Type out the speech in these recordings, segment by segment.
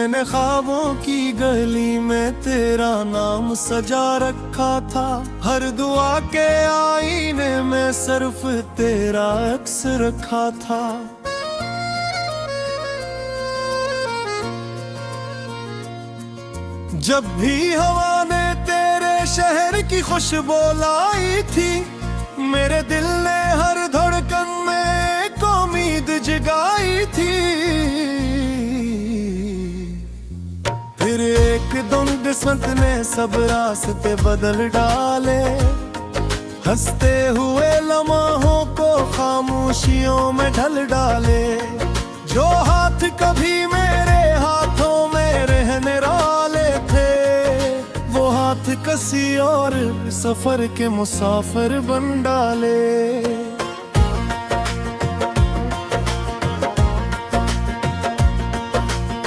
मैंने ख्वाबों की गली में तेरा नाम सजा रखा था। हर दुआ के आईने में सिर्फ तेरा अक्स रखा था। जब भी हवा ने तेरे शहर की खुशबू लाई थी, मेरे दिल ने हर धड़कन में एक उम्मीद जगाई थी। फिर एक दम किस्मत ने सब रास्ते बदल डाले, हंसते हुए लम्हों को खामोशियों में ढल डाले। जो हाथ कभी मेरे हाथों में रहने वाले थे, वो हाथ किसी और सफर के मुसाफिर बन डाले।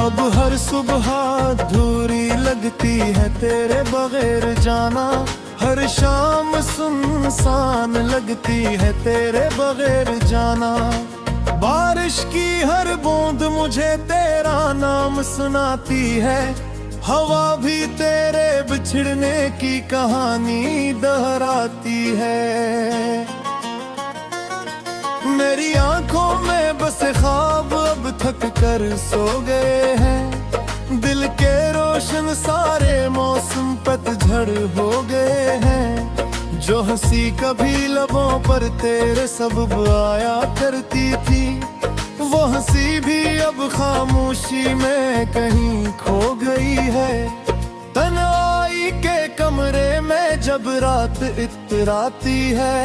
अब हर सुबह अधूरी लगती है तेरे बगैर जाना, हर शाम सुनसान लगती है तेरे बगैर जाना। बारिश की हर बूंद मुझे तेरा नाम सुनाती है, हवा भी तेरे बिछड़ने की कहानी दोहराती है। मेरी आंखों में बस ख्वाब अब थक कर सो गए हैं, दिल के रोशन सारे मौसम पतझड़ हो गए हैं। जो हंसी कभी लबों पर तेरे सबब आया करती थी, वो हंसी भी अब खामोशी में कहीं खो गई है। तन्हाई के कमरे में जब रात इतराती है,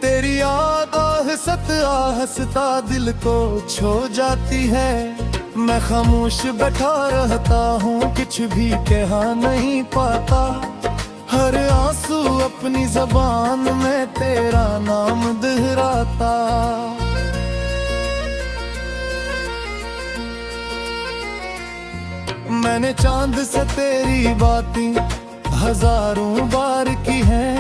तेरी याद आहसता दिल को छो जाती है। मैं खामोश बैठा रहता हूँ, कुछ भी कहा नहीं पाता। हर आंसू अपनी ज़बान में तेरा नाम दोहराता। मैंने चांद से तेरी बातें हजारों बार की हैं,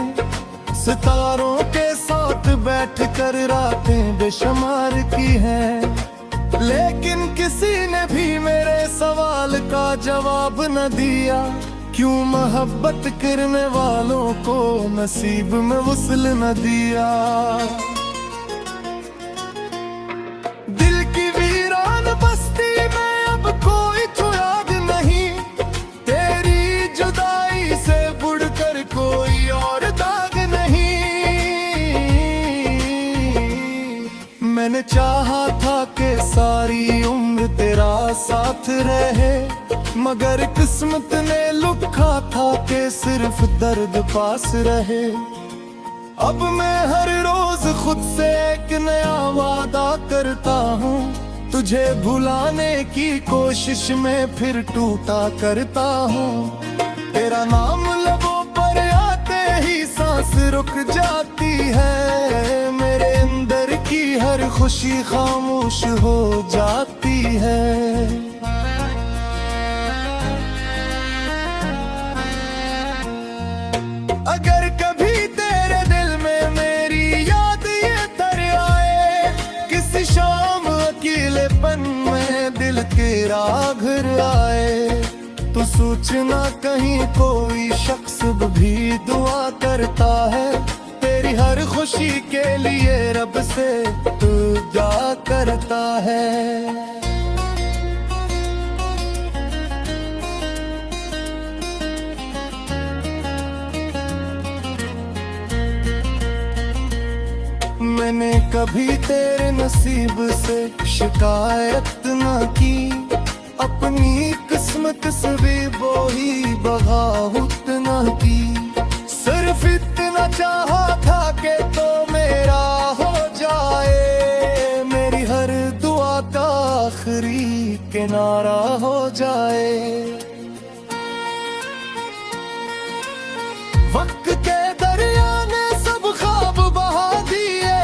सितारों के साथ बैठकर रातें बेशुमार की हैं। लेकिन किसी ने भी मेरे सवाल का जवाब न दिया, क्यों मोहब्बत करने वालों को नसीब में वुस्ल न दिया। दिल की वीरान बस्ती में अब कोई तो याद नहीं, तेरी जुदाई से बढ़कर कोई और दाग नहीं। मैंने चाहा था कि सारी उम्र तेरा साथ रहे, मगर किस्मत ने लिखा था कि सिर्फ दर्द पास रहे। अब मैं हर रोज खुद से एक नया वादा करता हूँ, तुझे भुलाने की कोशिश में फिर टूटा करता हूँ। तेरा नाम लबों पर आते ही सांस रुक जाती है, मेरे अंदर की हर खुशी खामोश हो जाती है। अगर कभी तेरे दिल में मेरी याद ये तर आए, किसी शाम अकेलेपन में दिल तेरा घर आए, तो सोचना कहीं कोई शख्स भी दुआ करता है, तेरी हर खुशी के लिए रब से दुआ करता है। मैंने कभी तेरे नसीब से शिकायत न की, अपनी किस्मत से भी वो ही बगावत न की। सिर्फ इतना चाहा था कि तो मेरा हो जाए, मेरी हर दुआ का आखिरी किनारा हो जाए। वक्त के दरिया ने सब ख्वाब बहा दिए,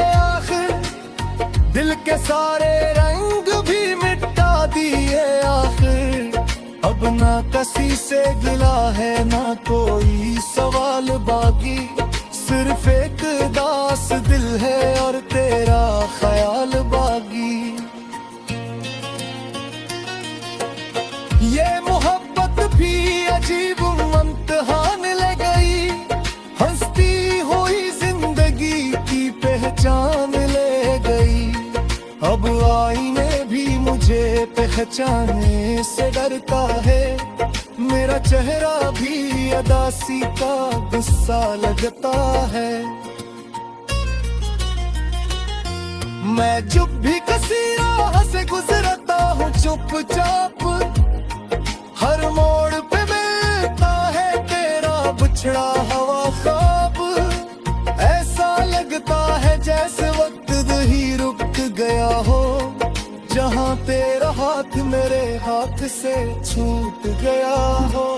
दिल के सारे रंग भी मिटा दिए आखिर। अब ना किसी से गिला है ना कोई सवाल बाकी, सिर्फ एक दास दिल है और तेरा ख्याल बागी। ये पहचाने से डरता है। मेरा चेहरा भी अदासी का गुस्सा लगता है। मैं जब भी किसी राह से गुजरता हूँ चुपचाप, हर मोड़ पे मिलता है तेरा बिछड़ा हुआ ख्वाब। ऐसा लगता है जैसे वक्त ही रुक गया हो, जहाँ तेरा हाथ मेरे हाथ से छूट गया हो।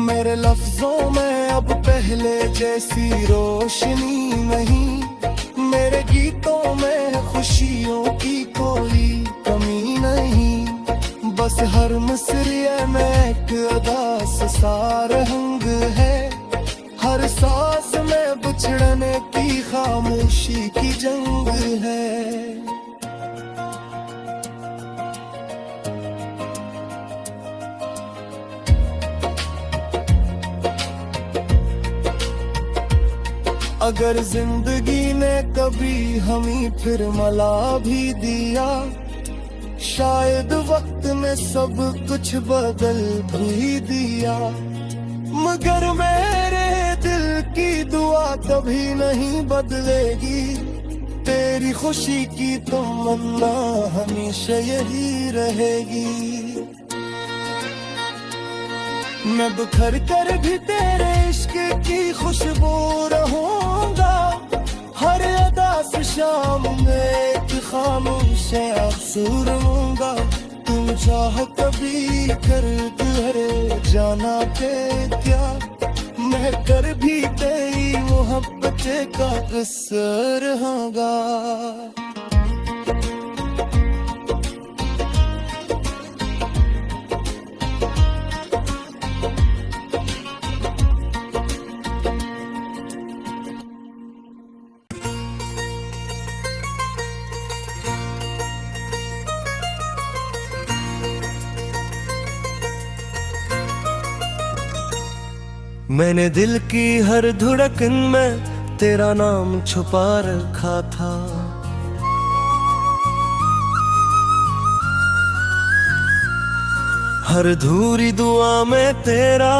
मेरे लफ्जों में अब पहले जैसी रोशनी नहीं, मेरे गीतों में खुशियों की कोई कमी नहीं। बस हर मिसरिये में एक उदास सा रंग है, हर सांस में बिछड़ने की खामोशी की जंग है। अगर जिंदगी ने कभी हमें फिर मला भी दिया, शायद वक्त में सब कुछ बदल भी दिया। मगर मेरे दिल की दुआ कभी नहीं बदलेगी, तेरी खुशी की तमन्ना हमेशा यही रहेगी। मैं बिखर कर भी तेरे इश्क की खुशबू रहूंगा, हर अदास शाम में एक खामोश आंसू रहूंगा। तुम चाह कभी कर तुहरे जाना के क्या, मैं कर भी तेरी मोहब्बत का असर रहूंगा। मैंने दिल की हर धड़कन में तेरा नाम छुपा रखा था। हर धूरी दुआ में तेरा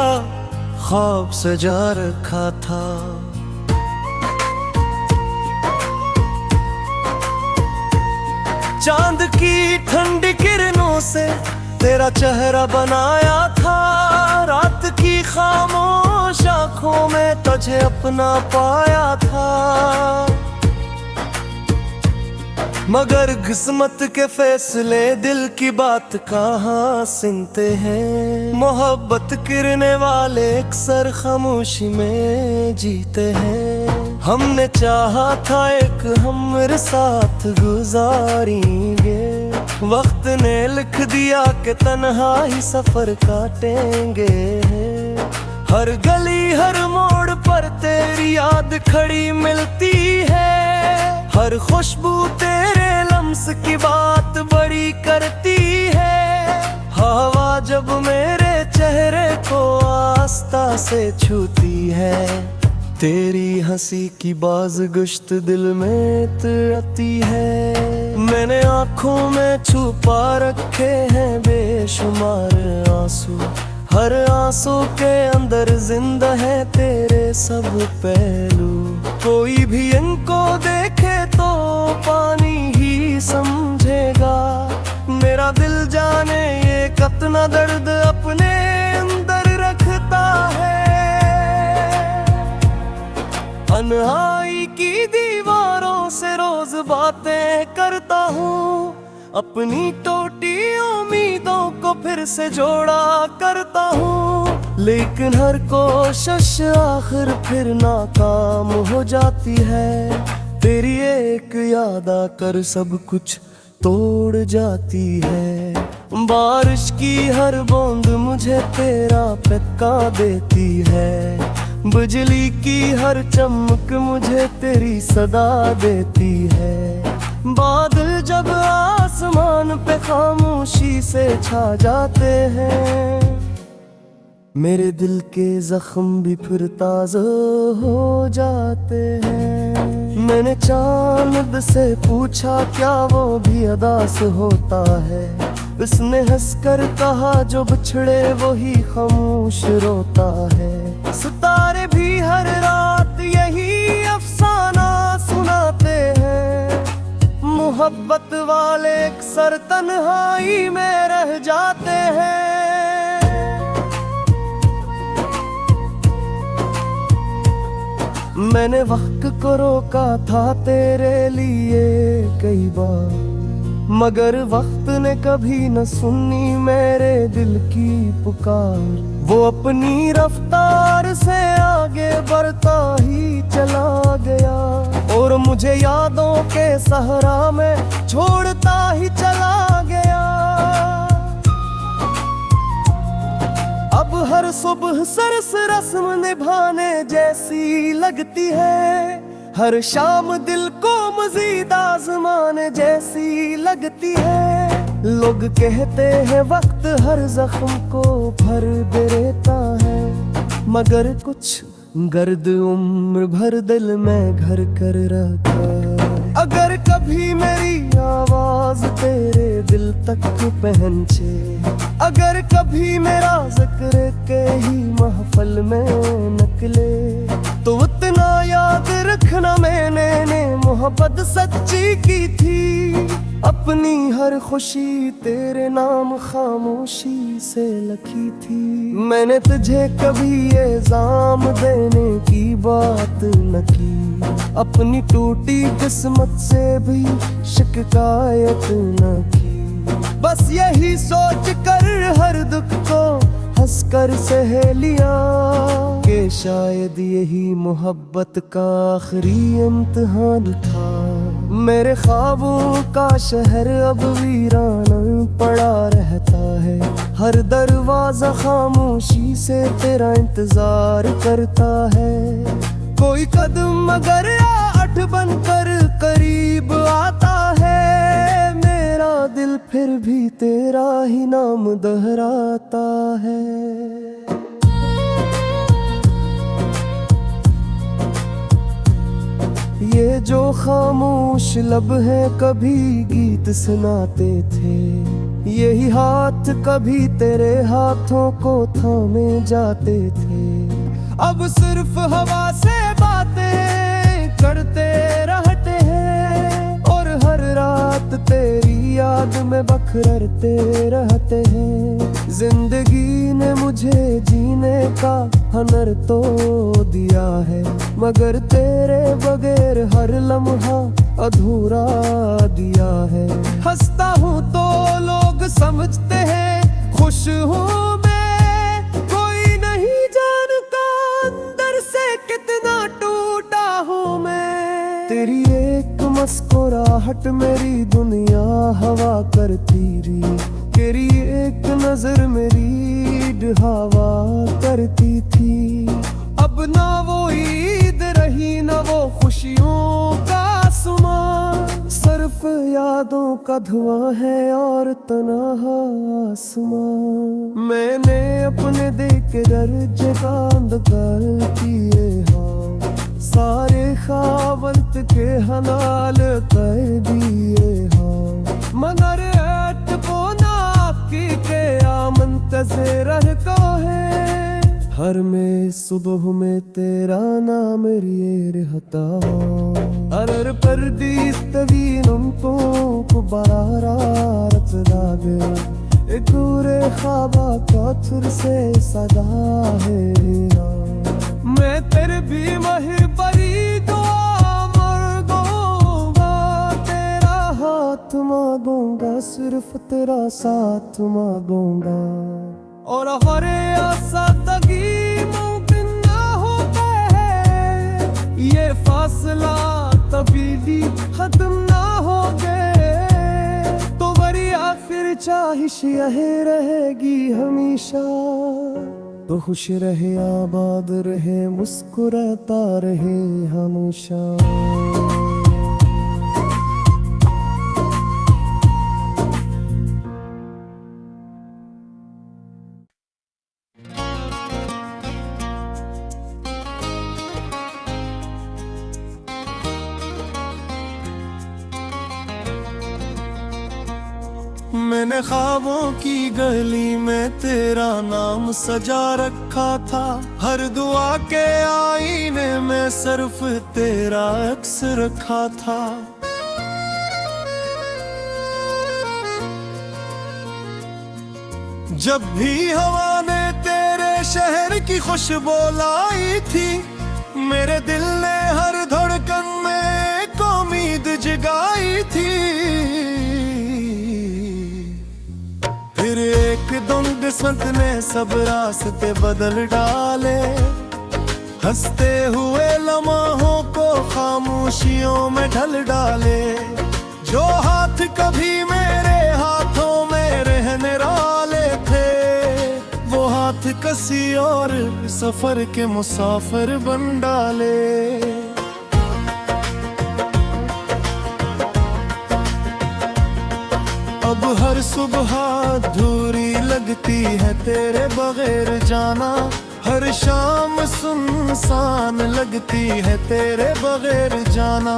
ख्वाब सजा रखा था। चांद की ठंडी किरणों से तेरा चेहरा बनाया था। रात की खामोश आंखों में तुझे अपना पाया था। मगर किस्मत के फैसले दिल की बात कहाँ सुनते हैं। मोहब्बत करने वाले अक्सर खामोशी में जीते हैं। हमने चाहा था एक हमरे साथ गुजारेंगे, वक्त ने लिख दिया कि तन्हा ही सफर काटेंगे। हर गली हर मोड़ पर तेरी याद खड़ी मिलती है। हर खुशबू तेरे लम्स की बात बड़ी करती है। हवा जब मेरे चेहरे को आस्था से छूती है, तेरी हंसी की बाज़गुश्त दिल में उतरती है। मैंने आँखों में छुपा रखे हैं बेशुमार आंसू। हर आंसू के अंदर जिंदा है तेरे सब पहलू। कोई भी इनको देखे तो पानी ही समझेगा। मेरा दिल जाने ये कितना दर्द अपने अंदर रखता है। तन्हाई की दीवारों से रोज बातें करता हूँ। अपनी टूटी उम्मीदों को फिर से जोड़ा करता हूँ। लेकिन हर कोशिश आखिर फिर नाकाम हो जाती है। तेरी एक याद आकर सब कुछ तोड़ जाती है। बारिश की हर बूंद मुझे तेरा पक्का देती है। बिजली की हर चमक मुझे तेरी सदा देती है। बादल जब आसमान पे खामोशी से छा जाते हैं, मेरे दिल के जख्म भी फिर ताज़ा हो जाते हैं। मैंने चांद से पूछा क्या वो भी अदास होता है। उसने हंसकर कहा जो बिछड़े वही खामोश रोता है। सितारे भी हर रात यही अफसाना सुनाते हैं। मोहब्बत वाले अक्सर तन्हाई में रह जाते हैं। मैंने वक्त को रोका था तेरे लिए कई बार, मगर वक्त ने कभी न सुनी मेरे दिल की पुकार। वो अपनी रफ्तार से आगे बढ़ता ही चला गया और मुझे यादों के सहरा में छोड़ता ही चला गया। अब हर सुबह सरस रस्म निभाने जैसी लगती है। हर शाम दिल को मजीद आजमाने जैसी लगती है। लोग कहते हैं वक्त हर जख्म को भर देता है, मगर कुछ गर्द उम्र भर दिल में घर कर रखा है। अगर कभी मेरी आवाज तेरे दिल तक पहुंचे, अगर कभी मेरा जिक्र के ही महफल में निकले, तो उतना याद रखना मैंने मोहब्बत सच्ची की थी। अपनी हर खुशी तेरे नाम खामोशी से लिखी थी। मैंने तुझे कभी इल्जाम देने की बात न की, अपनी टूटी किस्मत से भी शिकायत न की। बस यही सोच कर हर दुख को हंसकर सह लिया कि शायद यही मोहब्बत का आखिरी इम्तिहान था। मेरे ख्वाबों का शहर अब वीराना पड़ा रहता है। हर दरवाजा खामोशी से तेरा इंतजार करता है। कोई कदम मगर आठ बनकर करीब आता है। मेरा दिल फिर भी तेरा ही नाम दोहराता है। ये जो खामोश लब है कभी गीत सुनाते थे। यही हाथ कभी तेरे हाथों को थामे जाते थे। अब सिर्फ हवा से बातें करते रहते हैं और हर रात तेरी याद में बखरते रहते हैं। जिंदगी ने मुझे जीने का हुनर तो दिया है, मगर तेरे बगैर हर लम्हा अधूरा दिया है। हंसता हूँ तो लोग समझते हैं खुश हूँ मैं, कोई नहीं जानता अंदर से कितना टूटा हूँ मैं। तेरी एक मुस्कुराहट मेरी दुनिया हवा करती रही। तेरी एक नजर मेरी हवा करती थी। अब ना वो ईद रही ना वो खुशियों का आसमां, सिर्फ यादों का धुआं है और तन्हा आसमां। मैंने अपने देख कर जगांद कर किए हाँ, सारे ख्वाबत के हलाल कर दिए हाँ। मगर ऐट पोना की के आमंतज़र को है। हर में सुबह में तेरा नाम ये रहता। अरर परदीस तवीनुम तो कुबारारत लागे। एक पूरे ख्वाबा का थुर से सदा है। मैं तेरे भी महबरी दुआ मांगूंगा। तेरा हाथ मांगूंगा, सिर्फ तेरा साथ मांगूंगा। और हरे आसादगी मुमकिन ना होते हैं। ये फासला तब्दीली खत्म ना हो गए तो मेरी आखिर ख्वाहिश यही रहेगी हमेशा। तो खुश रहे आबाद रहे मुस्कुराता रहे हमेशा। मैंने ख्वाबों की गली में तेरा नाम सजा रखा था, हर दुआ के आईने में सिर्फ तेरा अक्स रखा था। जब भी हवा ने तेरे शहर की खुशबू लाई थी, मेरे दिल ने हर धड़कन में एक उम्मीद जगाई थी। फिर एक दिन किस्मत ने सब रास्ते बदल डाले, हंसते हुए लम्हों को खामोशियों में ढल डाले। जो हाथ कभी मेरे हाथों में रहने वाले थे, वो हाथ किसी और सफर के मुसाफिर बन डाले। अब हर सुबह अधूरी लगती है तेरे बगैर जाना, हर शाम सुनसान लगती है तेरे बगैर जाना।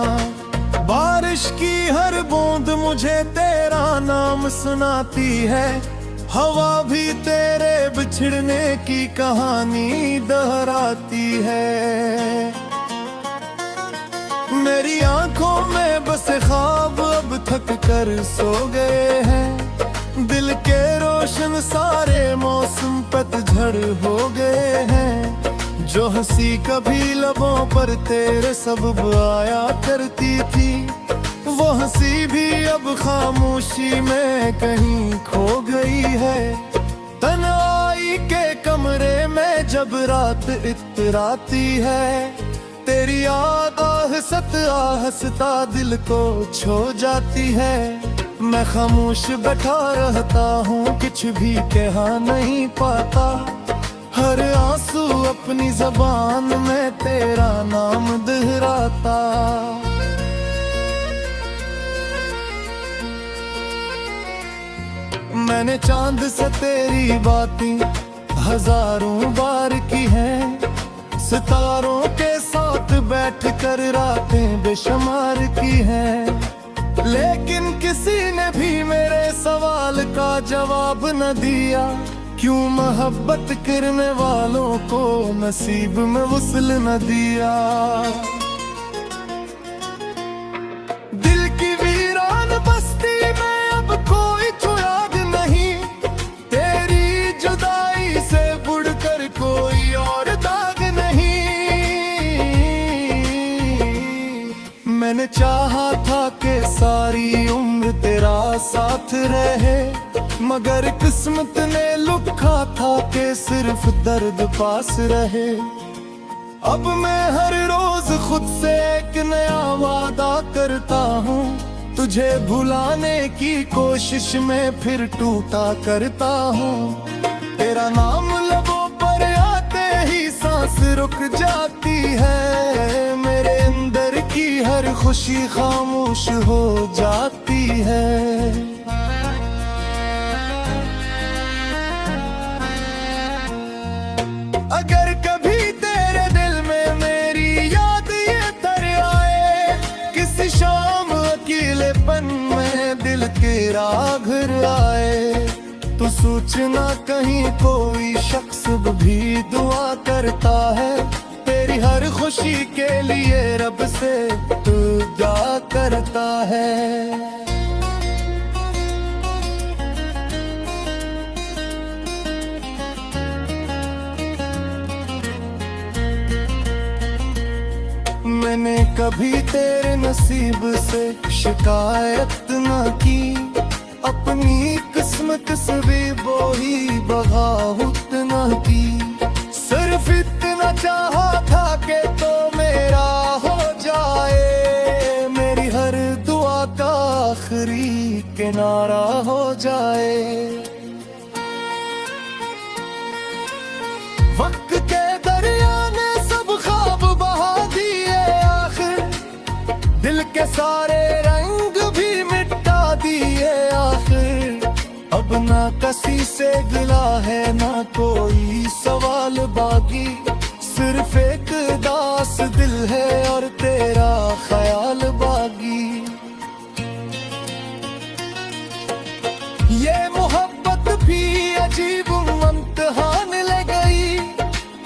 बारिश की हर बूंद मुझे तेरा नाम सुनाती है, हवा भी तेरे बिछड़ने की कहानी दोहराती है। मेरी आंखों में बसे ख्वाब अब थक कर सो गए हैं, दिल के रोशन सारे मौसम पतझड़ हो गए हैं। जो हंसी कभी लबों पर तेरे सबब आया करती थी, वो हंसी भी अब खामोशी में कहीं खो गई है। तन्हाई के कमरे में जब रात इतराती है, तेरी याद आहसता दिल को छो जाती है। मैं खामोश बैठा रहता हूँ, कुछ भी कह नहीं पाता, हर आंसू अपनी ज़बान में तेरा नाम दोहराता। मैंने चांद से तेरी बातें हजारों बार की हैं, सितारों के साथ बैठ कर रातें बेशुमार की हैं, लेकिन किसी ने भी मेरे सवाल का जवाब न दिया। क्यों मोहब्बत करने वालों को नसीब में वुसल न दिया। दिल की वीरान बस्ती में अब कोई तो याद नहीं, तेरी जुदाई से बढ़कर कोई और दाग नहीं। मैंने चाहा था कि सारी उम्र तेरा साथ रहे, मगर किस्मत ने लिखा था कि सिर्फ दर्द पास रहे। अब मैं हर रोज खुद से एक नया वादा करता हूँ, तुझे भुलाने की कोशिश में फिर टूटा करता हूँ। तेरा नाम लबों पर आते ही सांस रुक जाती है, मेरे अंदर की हर खुशी खामोश हो जाती है। अगर कभी तेरे दिल में मेरी याद ये तर आए, किसी शाम अकेलेपन में दिल तेरा घर आए, तो सोचना कहीं कोई शख्स भी दुआ करता है, तेरी हर खुशी के लिए रब से दुआ करता है। मैंने कभी तेरे नसीब से शिकायत न की, अपनी किस्मत से भी वही बगावत न की। सिर्फ इतना चाहा था कि तो मेरा हो जाए, मेरी हर दुआ का आखिरी किनारा हो जाए। वक्त के दरिया ने सब ख्वाब बहा दिए, आखिर दिल के सारे रंग भी मिटा दिए। आखिर अब ना किसी से गिला है, ना कोई सवाल बाकी, सिर्फ एक दास दिल है और तेरा ख्याल बागी। ये अजीब इम्तिहान ले गई,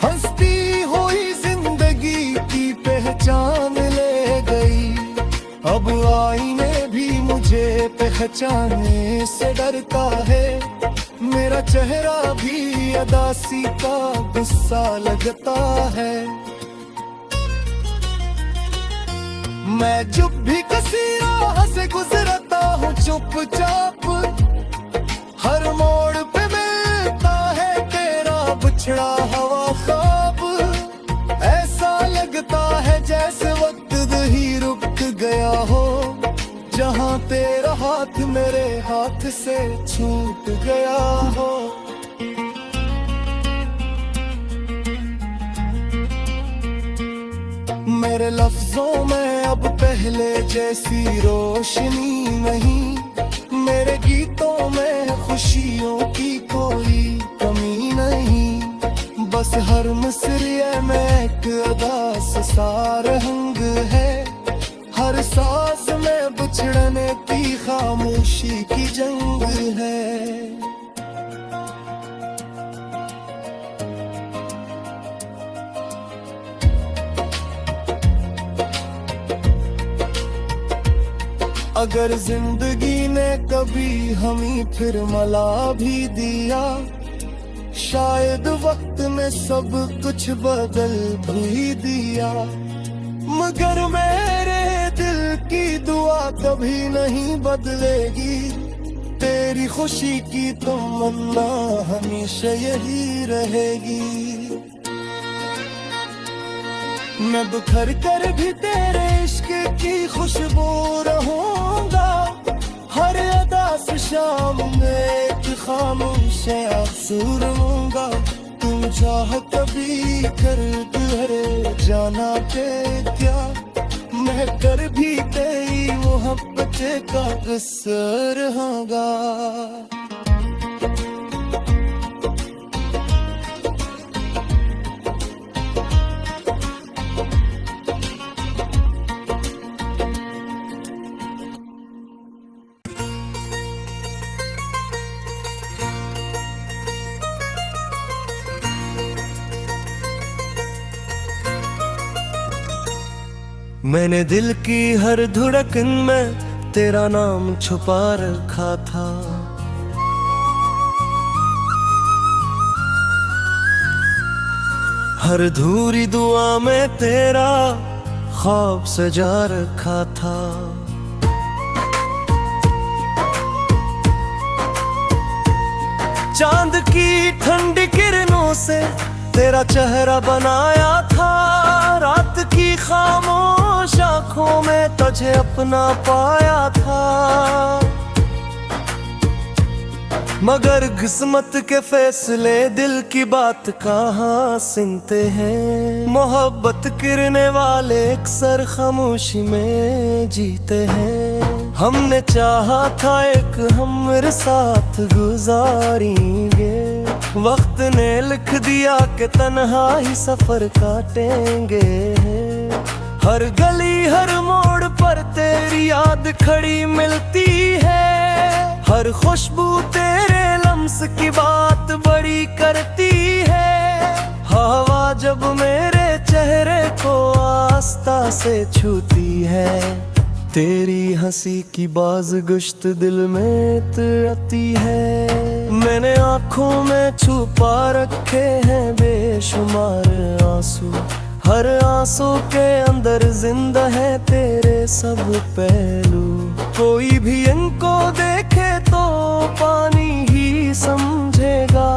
हंसती हुई जिंदगी की पहचान ले गई। अब आईने भी मुझे पहचानने से डरता है, मेरा चेहरा भी अदासी का गुस्सा लगता है। मैं जब भी किसी राह से गुजरता हूँ चुपचाप, हर मोड़ पे मिलता है तेरा बिछड़ा हुआ ख्वाब। ऐसा लगता है जैसे वक्त ही रुक गया हो, जहाँ तेरा हाथ मेरे हाथ से छूट गया हो। मेरे लफ्जों में अब पहले जैसी रोशनी नहीं, मेरे गीतों में खुशियों की कोई कमी नहीं। बस हर मिसरे में एक अदास सा रंग है, हर सांस में बिछड़ने की खामोशी की जंग है। अगर जिंदगी ने कभी हमें फिर मला भी दिया, शायद वक्त ने सब कुछ बदल भी दिया। मगर मेरे दिल की दुआ कभी नहीं बदलेगी, तेरी खुशी की तमन्ना हमेशा यही रहेगी। मैं बिखर कर भी तेरे इश्क की खुशबू रहूंगा, हर अदास शाम में एक खामोश आंसू रहूंगा। तुम चाह कभी कर तुहरे जाना के क्या, मैं कर भी तेरी मोहब्बत का किस्सा रहूंगा। मैंने दिल की हर धड़कन में तेरा नाम छुपा रखा था, हर अधूरी दुआ में तेरा ख्वाब सजा रखा था। चांद की ठंडी किरणों से तेरा चेहरा बनाया था, रात की खामोश आंखों में तुझे अपना पाया था। मगर किस्मत के फैसले दिल की बात कहाँ सुनते हैं, मोहब्बत करने वाले अक्सर खामोशी में जीते हैं। हमने चाहा था एक हमरे साथ गुजारेंगे, वक्त ने लिख दिया कि तन्हा ही सफर काटेंगे। हर गली हर मोड़ पर तेरी याद खड़ी मिलती है, हर खुशबू तेरे लम्स की बात बड़ी करती है। हवा जब मेरे चेहरे को आस्था से छूती है, तेरी हंसी की बाज़गुश्त दिल में आती है। मैंने आँखों में छुपा रखे हैं बेशुमार आंसू, हर आंसू के अंदर जिंदा है तेरे सब पहलू। कोई भी इनको देखे तो पानी ही समझेगा,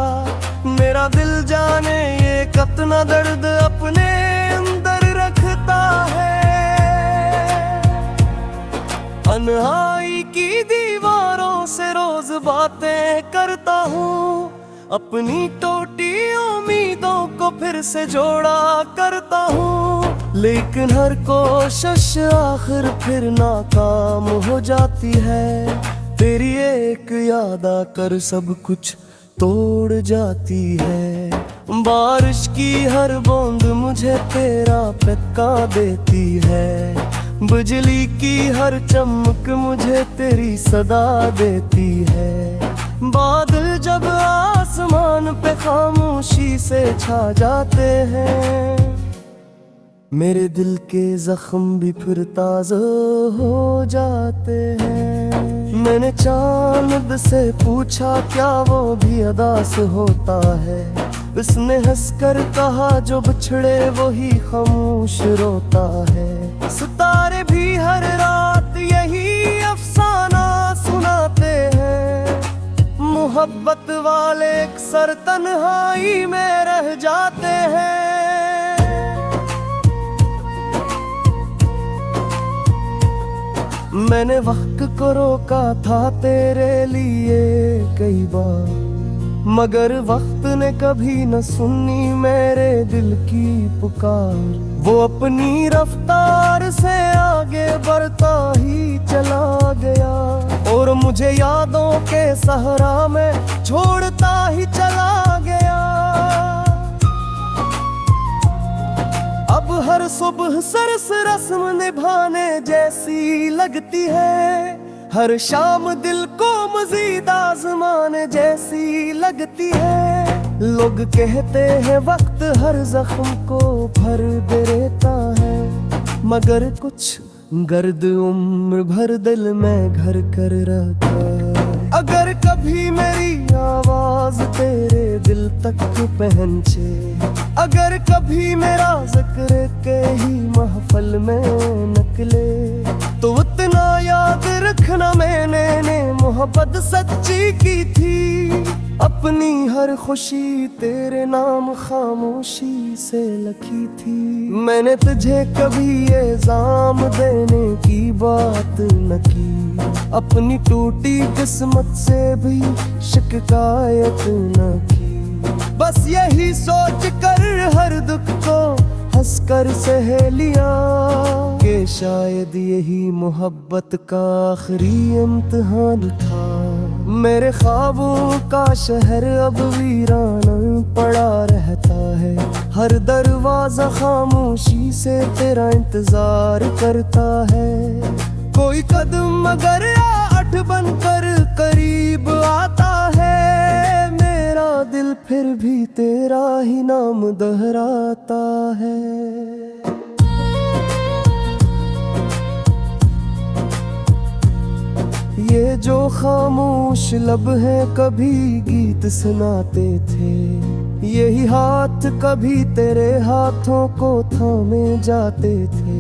मेरा दिल जाने ये कितना दर्द अपने अंदर रखता है। तन्हाई की दीवारों से रोज बातें करता हूँ, अपनी टूटी उम्मीदों को फिर से जोड़ा करता हूँ। लेकिन हर कोशिश आखिर फिर नाकाम हो जाती है, तेरी एक याद आकर सब कुछ तोड़ जाती है। बारिश की हर बूंद मुझे तेरा पक्का देती है, बिजली की हर चमक मुझे तेरी सदा देती है। बादल जब आसमान जुबान पे खामोशी से छा जाते हैं। मेरे दिल के जख्म भी फिर ताज़ा हो जाते हैं। मैंने चांद से पूछा क्या वो भी अदा से होता है। उसने हंसकर कहा जो बिछड़े वही खामोश रोता है। सितारे भी हर रात यही अफसाना सुनाते हैं। मोहब्बत वाले अक्सर तन्हाई में रह जाते हैं। मैंने वक्त को रोका था तेरे लिए कई बार, मगर वक्त ने कभी न सुनी मेरे दिल की पुकार। वो अपनी रफ्तार से आगे बढ़ता ही चला गया और मुझे यादों के सहरा में छोड़ता ही चला गया। अब हर सुबह सरस रस्म निभाने जैसी लगती है। हर शाम दिल को मजीद आजमाने जैसी लगती है। लोग कहते हैं वक्त हर जख्म को भर देता है, मगर कुछ गर्द उम्र भर दिल में घर कर रखा है। अगर कभी मेरी आवाज तेरे दिल तक पहुंचे, अगर कभी मेरा जिक्र के ही महफल में निकले, तो उतना याद रखना मैंने मोहब्बत सच्ची की थी। अपनी हर खुशी तेरे नाम खामोशी से लिखी थी। मैंने तुझे कभी इल्जाम देने की बात न की, अपनी टूटी किस्मत से भी शिकायत न की। बस यही सोच कर हर दुख को हंसकर सह लिया कि शायद यही मोहब्बत का आखिरी इम्तिहान था। मेरे ख्वाबों का शहर अब वीराना पड़ा रहता है। हर दरवाजा खामोशी से तेरा इंतजार करता है। कोई कदम मगर आठ बनकर करीब आता है। मेरा दिल फिर भी तेरा ही नाम दोहराता है। ये जो खामोश लब हैं कभी गीत सुनाते थे। यही हाथ कभी तेरे हाथों को थामे जाते थे।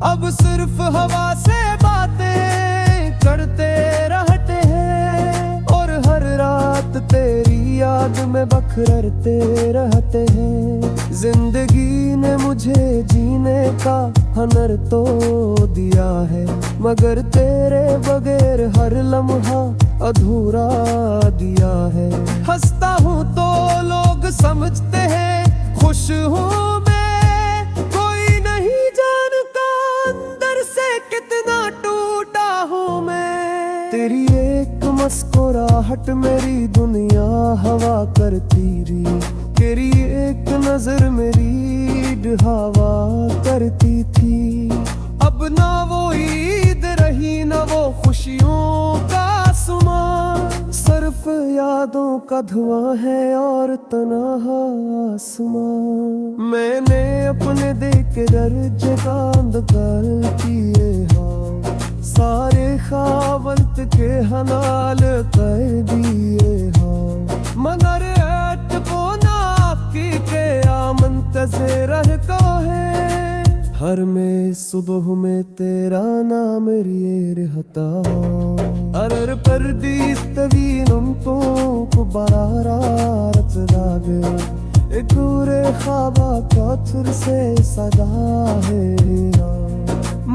अब सिर्फ हवा से बातें करते रहते हैं और हर रात तेरी याद में बखरते रहते हैं। जिंदगी ने मुझे जीने का हुनर तो दिया है, मगर तेरे बगैर हर लम्हा अधूरा दिया है। हंसता हूँ तो लोग समझते हैं खुश हूँ मैं, कोई नहीं जानता अंदर से कितना टूटा हूँ मैं। तेरी एक मुस्कुराहट मेरी दुनिया हवा करती रही। तेरी एक नजर मेरी हवा करती थी। अब ना वो ईद रही ना वो खुशियों का आसमां, सिर्फ यादों का धुआं है और तन्हा आसमां। मैंने अपने देख दर्ज कांद कर किए हाँ, सारे ख्वाबत के हलाल कर दिए हाँ, मगर को ना आपकी के मुंतज़िर रहता है। हर में सुबह में तेरा नाम ये रहता। अरर परदीस तवीनुम तो कुबारारत दागे, एक पूरे ख्वाबा का थुर से सदा है।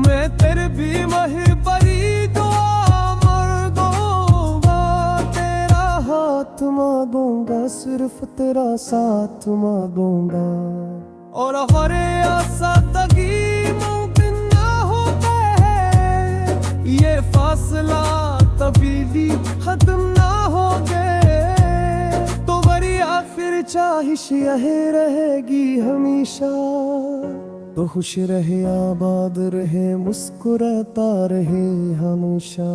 मैं तेरे भी मही बरी दुआ मर दूंगा, तेरा हाथ मांगूंगा, सिर्फ तेरा साथ मांगूंगा। और हर आशा तगी मुमकिन ना होता है, ये फासला कभी भी खत्म ना हो गए, तो बड़ी आखिर चाहिश यही रहेगी हमेशा। तो खुश रहे आबाद रहे मुस्कुराता रहे हमेशा।